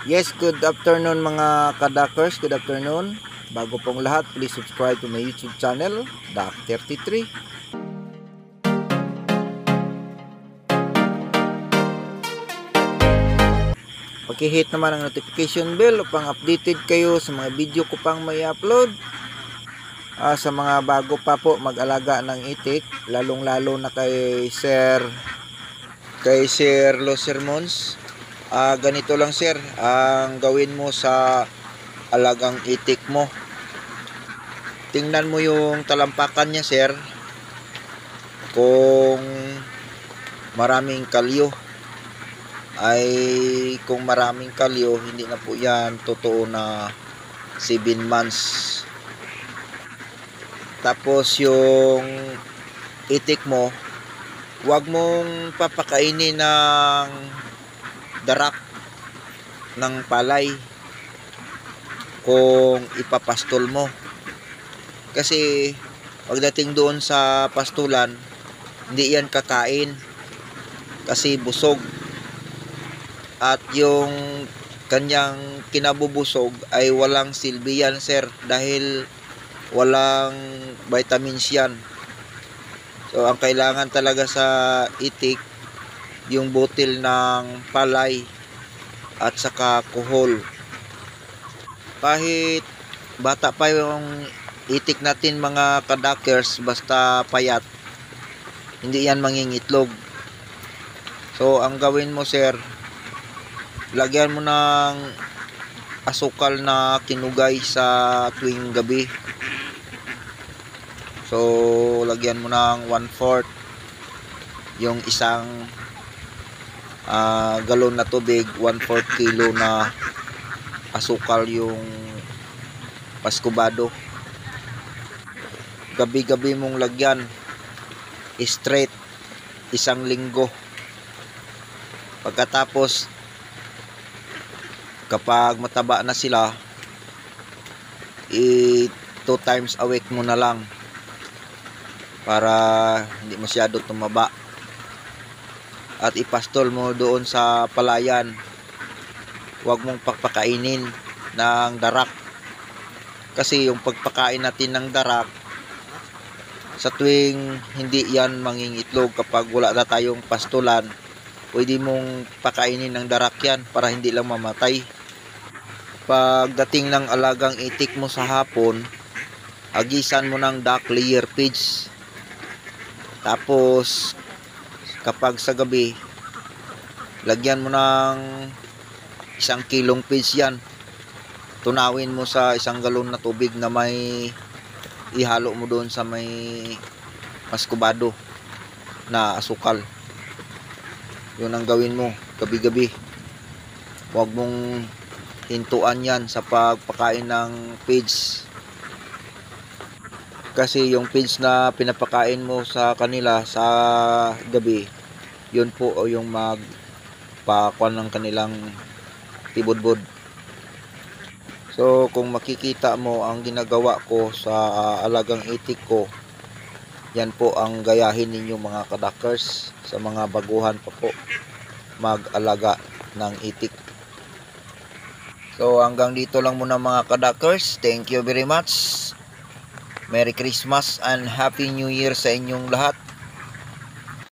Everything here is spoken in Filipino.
Yes, good afternoon mga kadakers, good afternoon. Bago pong lahat, please subscribe to my YouTube channel, Dak33. Paki-hit naman ang notification bell upang updated kayo sa mga video ko pang may upload. Sa mga bago pa po mag-alaga ng itik, lalong-lalo na kay Sir Los Sermons. Ganito lang sir, ang gawin mo sa alagang itik mo. Tingnan mo yung talampakan niya sir, kung maraming kalyo. Kung maraming kalyo, hindi na po yan totoo na 7 months. Tapos yung itik mo, huwag mong papakainin ng darak ng palay kung ipapastol mo. Kasi pagdating doon sa pastulan, hindi yan kakain kasi busog. At yung kanyang kinabubusog ay walang silbi yan sir, dahil walang vitamins yan. So ang kailangan talaga sa itik, yung butil ng palay at saka kuhol. Kahit bata pa yung itik natin mga kadakers, basta payat, hindi yan mangingitlog. So ang gawin mo sir, lagyan mo ng asukal na kinugay sa tuwing gabi. So lagyan mo ng 1/4 yung isang galon na tubig, 1/4 kilo na asukal yung paskubado. Gabi-gabi mong lagyan straight 1 linggo. Pagkatapos, kapag mataba na sila, 2 times a week mo na lang para hindi masyado tumaba. At ipastol mo doon sa palayan. Huwag mong pagpakainin ng darak, kasi yung pagpakain natin ng darak, sa tuwing hindi yan mangingitlog, kapag wala na tayong pastulan, pwede mong pakainin ng darak yan para hindi lang mamatay. Pagdating ng alagang itik mo sa hapon, agisan mo ng duck layer feeds. Tapos kapag sa gabi, lagyan mo ng 1 kilong feeds yan. Tunawin mo sa 1 galon na tubig na may ihalo mo doon sa may paskubado na asukal. Yun ang gawin mo gabi-gabi. Huwag mong hintuan yan sa pagpakain ng feeds, kasi yung feeds na pinapakain mo sa kanila sa gabi, yun po o yung magpakuan ng kanilang tibudbud. So kung makikita mo ang ginagawa ko sa alagang itik ko, yan po ang gayahin ninyo mga kadakers sa mga baguhan pa po mag-alaga ng itik. So hanggang dito lang muna mga kadakers. Thank you very much. Merry Christmas and Happy New Year sa inyong lahat.